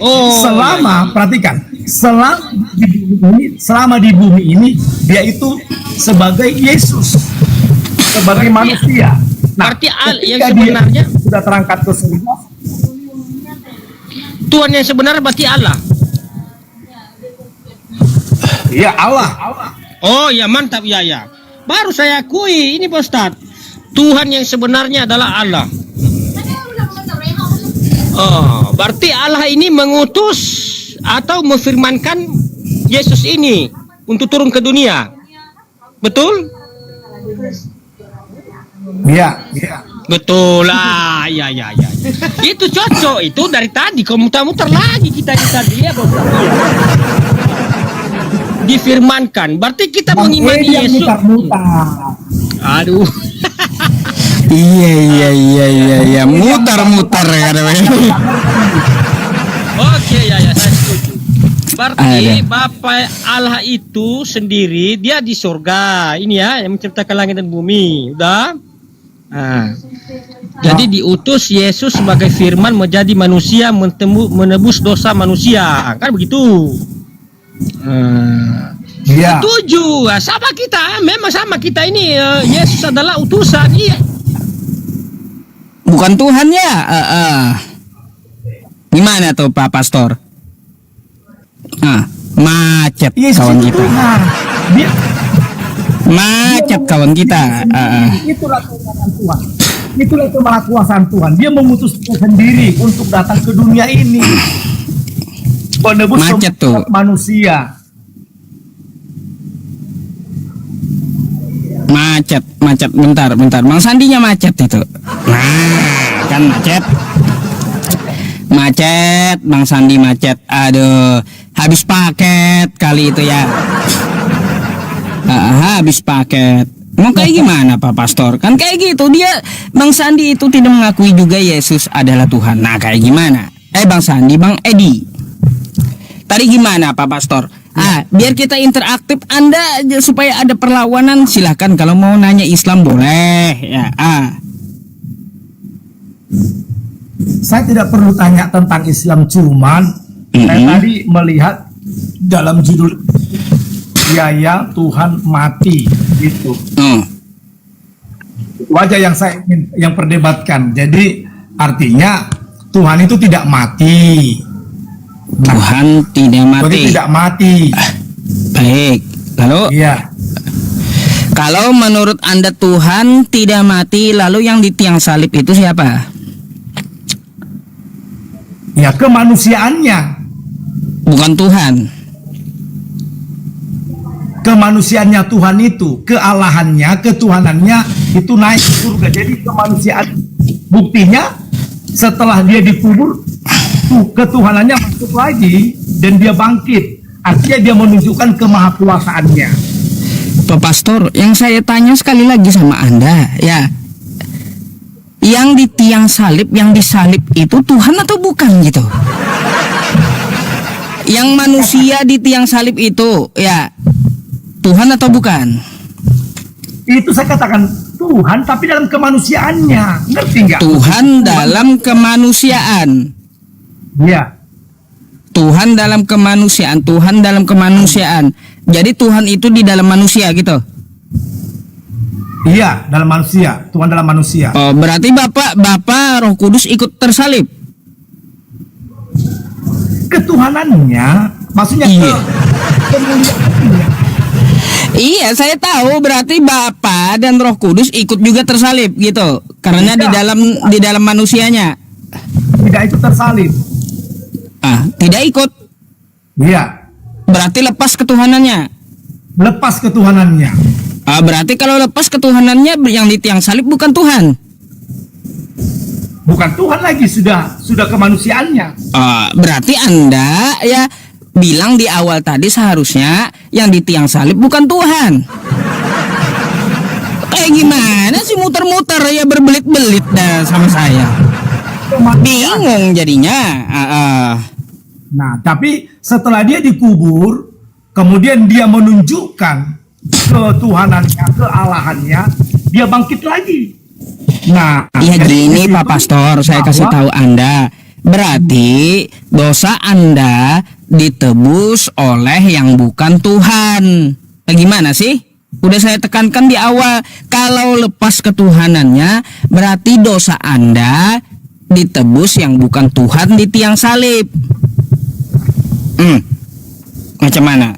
Oh, Selama, iya. perhatikan, selama di bumi ini, dia itu sebagai Yesus, sebagai manusia. Nah, Berarti yang ketika sebenarnya dia sudah terangkat ke surga, Tuhan yang sebenarnya berarti Allah. ya Allah. Oh ya, mantap ya ya. Baru saya akui ini Pak Ustadz. Tuhan yang sebenarnya adalah Allah. Oh, berarti Allah ini mengutus atau memfirmankan Yesus ini untuk turun ke dunia. Betul? Ya. Betul lah. Ya ya ya. Itu cocok itu dari tadi kau muter-muter lagi kita di tadi ya Pak Ustadz. Iya. Difirmankan. Berarti kita mengimani Yesus. Aduh. Iya, mutar-mutar kadang-kadang. Oke ya saya setuju. Berarti Bapa Allah itu sendiri dia di surga. Ini ya yang menciptakan langit dan bumi. Udah? Nah. Jadi diutus Yesus sebagai firman menjadi manusia menebus dosa manusia. Kan begitu. Iya. Setuju. Sama kita, memang sama kita ini Yesus adalah utusan. Iya. Bukan Tuhan ya. Gimana tuh Pak Pastor? Macet Yesus kawan itu kita. Tuhan. Macet kawan kita. Itulah kekuasaan Tuhan. Itulah kemahakuasaan Tuhan. Dia mengutus sendiri untuk datang ke dunia ini. Menebus Macet tuh. manusia. Macet. Bentar. Bang Sandinya macet itu. Nah, kan macet. Bang Sandi macet. Aduh, habis paket kali itu ya. Habis paket. Mau kayak gimana Pak Pastor? Kan kayak gitu dia, Bang Sandi itu tidak mengakui juga Yesus adalah Tuhan. Nah kayak gimana? Bang Sandi, Bang Edi, tadi gimana Pak Pastor? Biar kita interaktif, Anda supaya ada perlawanan silahkan. Kalau mau nanya Islam boleh ya. Saya tidak perlu tanya tentang Islam, cuman saya tadi melihat dalam judul ya Tuhan mati gitu. Itu aja yang saya yang perdebatkan. Jadi artinya Tuhan itu tidak mati. Tuhan tidak mati. Tidak mati. Baik. Lalu Iya. kalau menurut Anda Tuhan tidak mati, lalu yang di tiang salib itu siapa? Ya kemanusiaannya. Bukan Tuhan. Kemanusiaannya Tuhan itu, kealahannya, ketuhanannya itu naik ke surga. Jadi kemanusiaan, buktinya setelah dia dikubur, ketuhanannya masuk lagi dan dia bangkit. Artinya dia menunjukkan kemahakuasaannya. Pak Pastor, yang saya tanya sekali lagi sama Anda ya, yang di tiang salib, yang disalib itu Tuhan atau bukan gitu? Yang manusia di tiang salib itu ya Tuhan atau bukan? Itu saya katakan Tuhan, tapi dalam kemanusiaannya, ngerti nggak? Tuhan dalam kemanusiaan. Ya. Tuhan dalam kemanusiaan. Jadi Tuhan itu di dalam manusia gitu. Iya, dalam manusia. Tuhan dalam manusia. Oh, berarti Bapak Roh Kudus ikut tersalib. Ketuhanannya, maksudnya Iya. kemuliaannya. Iya, saya tahu berarti Bapa dan Roh Kudus ikut juga tersalib gitu. Karena Tidak. di dalam manusianya. Tidak itu tersalib. Tidak ikut. Iya. Berarti lepas ketuhanannya. Lepas ketuhanannya. Berarti kalau lepas ketuhanannya yang di tiang salib bukan Tuhan. Bukan Tuhan lagi, sudah kemanusiaannya. Berarti Anda ya bilang di awal tadi seharusnya yang di tiang salib bukan Tuhan. Kayak gimana sih muter-muter ya, berbelit-belit dah sama saya. Bingung jadinya. Nah, tapi setelah dia dikubur, kemudian dia menunjukkan ketuhanannya, kealahannya, dia bangkit lagi. Nah, Ya jadi gini di situ Pak Pastor, saya kasih bahwa tahu Anda. Berarti dosa Anda ditebus oleh yang bukan Tuhan. Gimana sih? Udah saya tekankan di awal, kalau lepas ketuhanannya berarti dosa Anda ditebus yang bukan Tuhan di tiang salib. Macam mana?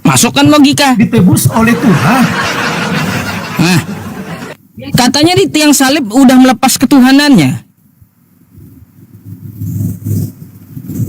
Masuk kan logika? Ditebus oleh Tuhan. Nah, katanya di tiang salib udah melepas ketuhanannya.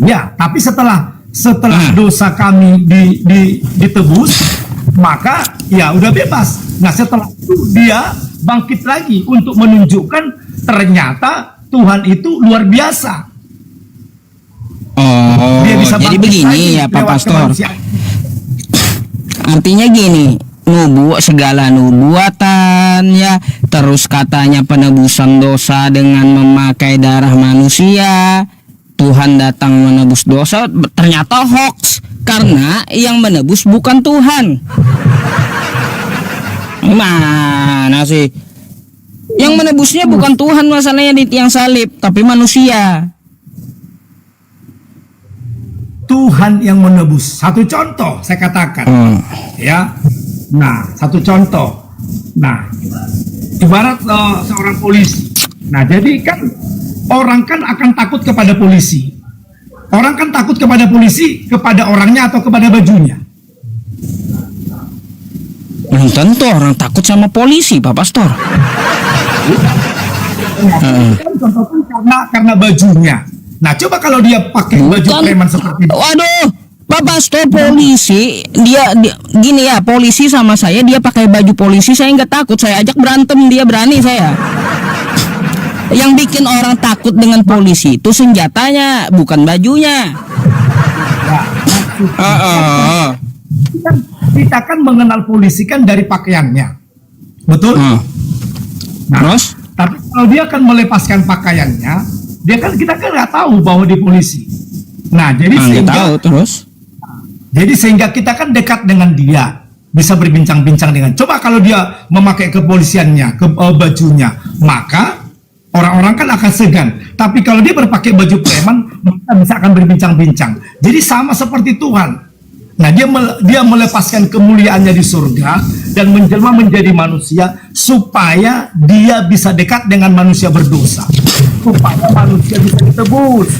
Ya, tapi setelah dosa kami ditebus, maka ya udah bebas. Nah, setelah itu dia bangkit lagi untuk menunjukkan ternyata Tuhan itu luar biasa. Oh, Dia bisa jadi bangkit begini lagi ya Pak lewat Pastor. kemanusiaan. Artinya gini, segala nubuatan ya, terus katanya penebusan dosa dengan memakai darah manusia. Tuhan datang menebus dosa, ternyata hoax karena yang menebus bukan Tuhan. Mana sih? Yang menebusnya bukan Tuhan, masalahnya di tiang salib, tapi manusia. Tuhan yang menebus. Satu contoh saya katakan, ya. Nah, satu contoh. Nah, ibarat seorang polisi. Nah, jadi kan orang kan akan takut kepada polisi. Orang kan takut kepada polisi, kepada orangnya atau kepada bajunya. Belum tentu orang takut sama polisi, Pak Pastor. Kan contohnya karena bajunya. Nah, coba kalau dia pakai baju preman seperti itu. Waduh, Pak Pastor, polisi dia gini ya, polisi sama saya, dia pakai baju polisi, saya nggak takut, saya ajak berantem dia berani saya. Yang bikin orang takut dengan polisi itu senjatanya, bukan bajunya. Kita kan mengenal polisi kan dari pakaiannya, betul? Nah, Terus? tapi kalau dia akan melepaskan pakaiannya, kita kan nggak tahu bahwa dia polisi. Nah, jadi sehingga kita kan dekat dengan dia, bisa berbincang-bincang dengan. Coba kalau dia memakai kepolisiannya, bajunya, maka orang-orang kan akan segan. Tapi kalau dia berpakai baju preman, maka bisa akan berbincang-bincang. Jadi sama seperti Tuhan. Nah, dia melepaskan kemuliaannya di surga dan menjelma menjadi manusia supaya dia bisa dekat dengan manusia berdosa. Supaya manusia bisa ditebus.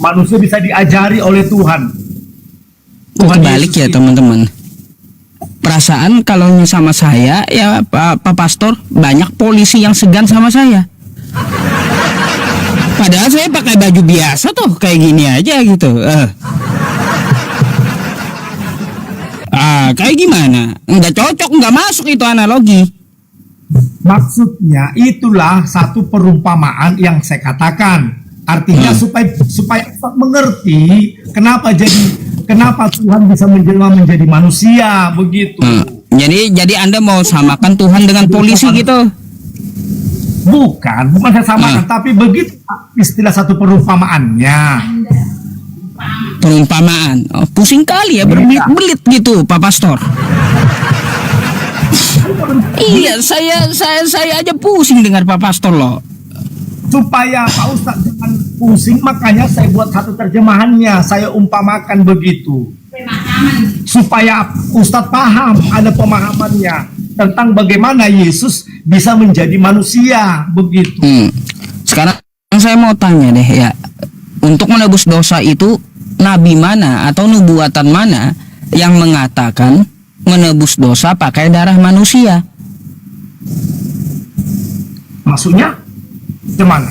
Manusia bisa diajari oleh Tuhan. Balik ya teman-teman. Perasaan kalau sama saya ya Pak Pastor, banyak polisi yang segan sama saya. Padahal saya pakai baju biasa tuh, kayak gini aja gitu. Kayak gimana? Nggak cocok, nggak masuk itu analogi. Maksudnya itulah satu perumpamaan yang saya katakan. Artinya supaya mengerti kenapa Tuhan bisa menjelma menjadi manusia begitu. Jadi Anda mau samakan Tuhan dengan polisi gitu? Bukan saya samakan, tapi begitu istilah satu perumpamaannya. Perumpamaan, pusing kali ya, berbelit-belit gitu Pak Pastor. Iya, saya aja pusing dengar Pak Pastor loh. Supaya Pak Ustadz jangan pusing, makanya saya buat satu terjemahannya, saya umpamakan begitu. Supaya Ustadz paham, ada pemahamannya tentang bagaimana Yesus bisa menjadi manusia begitu. Sekarang saya mau tanya deh ya, untuk menebus dosa itu nabi mana atau nubuatan mana yang mengatakan menebus dosa pakai darah manusia? Maksudnya gimana?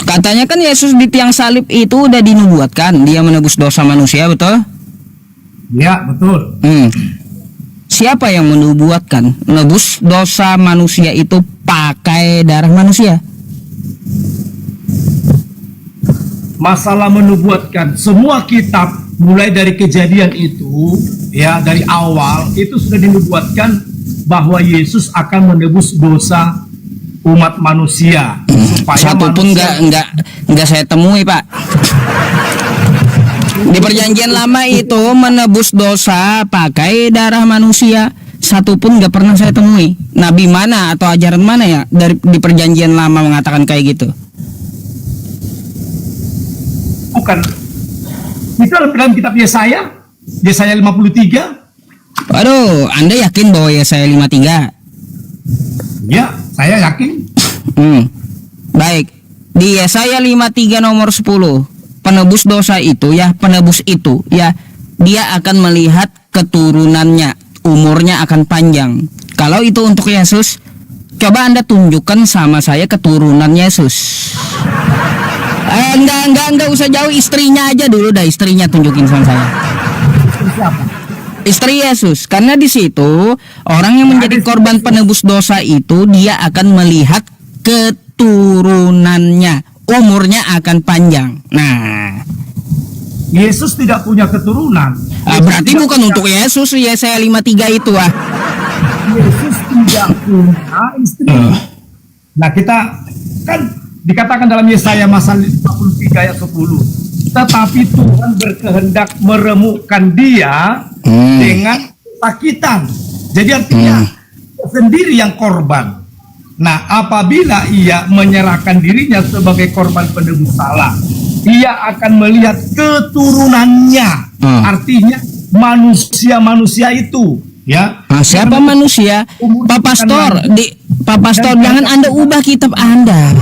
Katanya kan Yesus di tiang salib itu udah dinubuatkan dia menebus dosa manusia, betul? Ya, betul. Siapa yang menubuatkan menebus dosa manusia itu pakai darah manusia? Masalah menubuatkan, semua kitab mulai dari Kejadian itu, ya dari awal itu sudah dinubuatkan bahwa Yesus akan menebus dosa umat manusia. Supaya satu pun nggak saya temui, Pak. Di perjanjian lama itu menebus dosa pakai darah manusia. satu pun nggak pernah saya temui. Nabi mana atau ajaran mana ya dari di perjanjian lama mengatakan kayak gitu? Bukan. Itu dalam kitab Yesaya 53. Waduh, Anda yakin bahwa Yesaya 53? Ya, saya yakin. Baik. Di Yesaya 53 nomor 10, penebus dosa itu ya, penebus itu ya, dia akan melihat keturunannya, umurnya akan panjang. Kalau itu untuk Yesus, coba Anda tunjukkan sama saya keturunan Yesus. Enggak usah jauh, istrinya aja dulu dah, istrinya tunjukin sama saya. Siapa? Istri Yesus, karena di situ orang yang menjadi korban penebus dosa itu dia akan melihat keturunannya, umurnya akan panjang. Nah, Yesus tidak punya keturunan. berarti bukan untuk Yesus Yesaya 53 itu ah. Yesus tidak punya istri. Nah, kita kan dikatakan dalam Yesaya pasal 53 ayat 10. Tetapi Tuhan berkehendak meremukkan dia dengan sakitan. Jadi artinya sendiri yang korban. Nah, apabila ia menyerahkan dirinya sebagai korban penebus salah, ia akan melihat keturunannya. Artinya manusia-manusia itu, ya. Siapa manusia? Pak Pastor, Pak Pastor, jangan Anda ubah kitab Anda.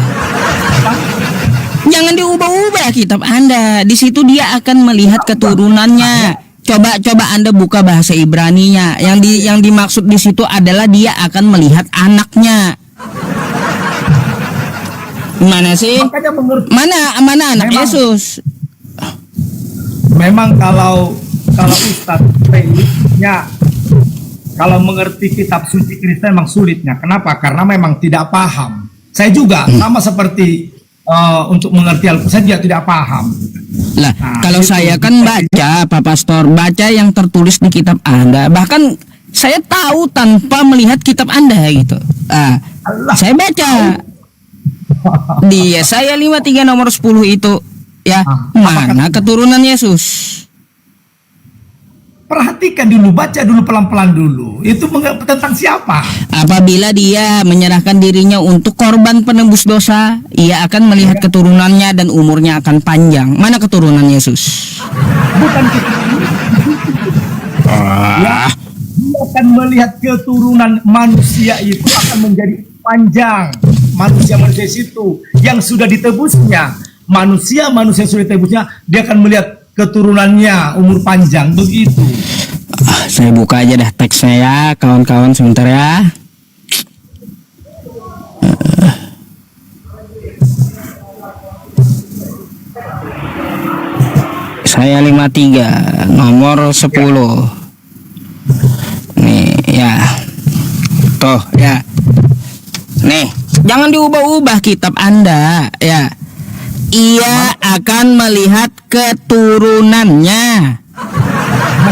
Jangan diubah-ubah kitab Anda. Di situ dia akan melihat keturunannya. Coba Anda buka bahasa Ibraninya. Yang dimaksud di situ adalah dia akan melihat anaknya. Mana sih? Mana anak Yesus? Memang kalau Ustadz Felixnya kalau mengerti kitab suci Kristen memang sulitnya. Kenapa? Karena memang tidak paham. Saya juga sama seperti untuk mengerti Alkitab saya tidak paham. Lah, kalau saya kan baca, Pak Pastor, baca yang tertulis di kitab Anda. Bahkan saya tahu tanpa melihat kitab Anda gitu. Saya baca di Yesaya 53 nomor 10 itu ya, mana keturunan Yesus? Perhatikan dulu, baca dulu pelan-pelan dulu. Itu tentang siapa? Apabila dia menyerahkan dirinya untuk korban penebus dosa, ia akan melihat keturunannya dan umurnya akan panjang. Mana keturunan Yesus? Bukan keturunan. Ya, dia akan melihat keturunan manusia itu akan menjadi panjang. Manusia-manusia itu yang sudah ditebusnya. Manusia-manusia yang sudah ditebusnya, dia akan melihat keturunannya umur panjang begitu. Saya buka aja dah teksnya ya, kawan-kawan, sebentar ya. Saya 53 nomor 10. Nih ya. Tuh ya. Nih, jangan diubah-ubah kitab Anda ya. Ia akan melihat keturunannya.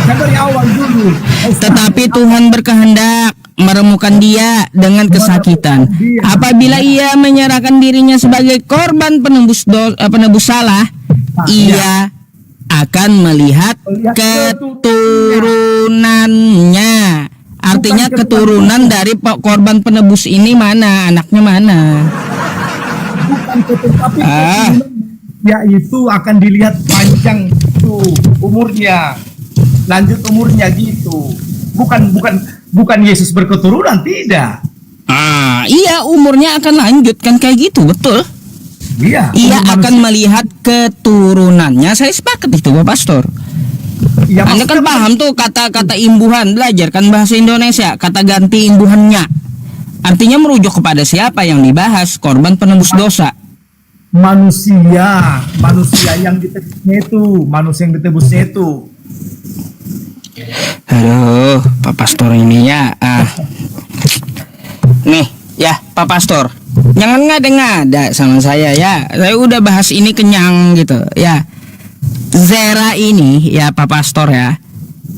Dari awal dulu. Tetapi Tuhan berkehendak meremukkan dia dengan kesakitan. Apabila ia menyerahkan dirinya sebagai korban penebus salah, ia akan melihat keturunannya. Artinya keturunan dari korban penebus ini mana? Anaknya mana? Bukan tetapi yaitu akan dilihat panjang tuh umurnya, lanjut umurnya gitu. Bukan Yesus berketurunan, tidak. Iya, umurnya akan lanjut kan kayak gitu, betul. Iya. Ia akan melihat keturunannya. Saya sepakat itu, Pak Pastor. Ya, Anda kan paham tuh kata-kata imbuhan, belajar kan bahasa Indonesia, kata ganti imbuhannya. Artinya merujuk kepada siapa yang dibahas, korban penebus dosa. Manusia yang ditebusnya itu, manusia yang ditebusnya itu. Aduh, Pak Pastor ini ya. Nih, ya Pak Pastor, jangan ngada-ngada sama saya ya. Saya udah bahas ini kenyang gitu ya. Zera ini ya Pak Pastor ya,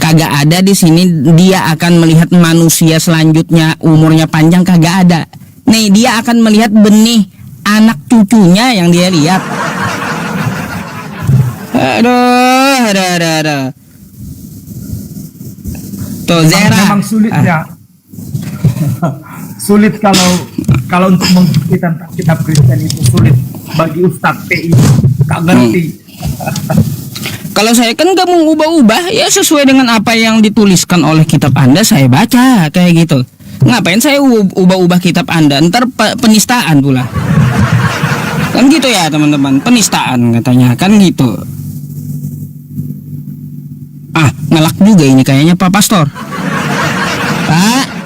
kagak ada di sini. Dia akan melihat manusia selanjutnya umurnya panjang, kagak ada. Nih, dia akan melihat benih anak cucunya yang dia lihat. Aduh. Tuh Zera. Memang sulit ya. sulit kalau untuk mengerti tentang kitab Kristen itu sulit bagi Ustadz PI, tak ngerti. Kalau saya kan gak mau ubah-ubah, ya sesuai dengan apa yang dituliskan oleh kitab Anda saya baca kayak gitu. Ngapain saya ubah-ubah kitab Anda? Ntar penistaan pula. Kan gitu ya teman-teman, penistaan katanya kan gitu. Ngelak juga ini kayaknya Pak Pastor. Pak,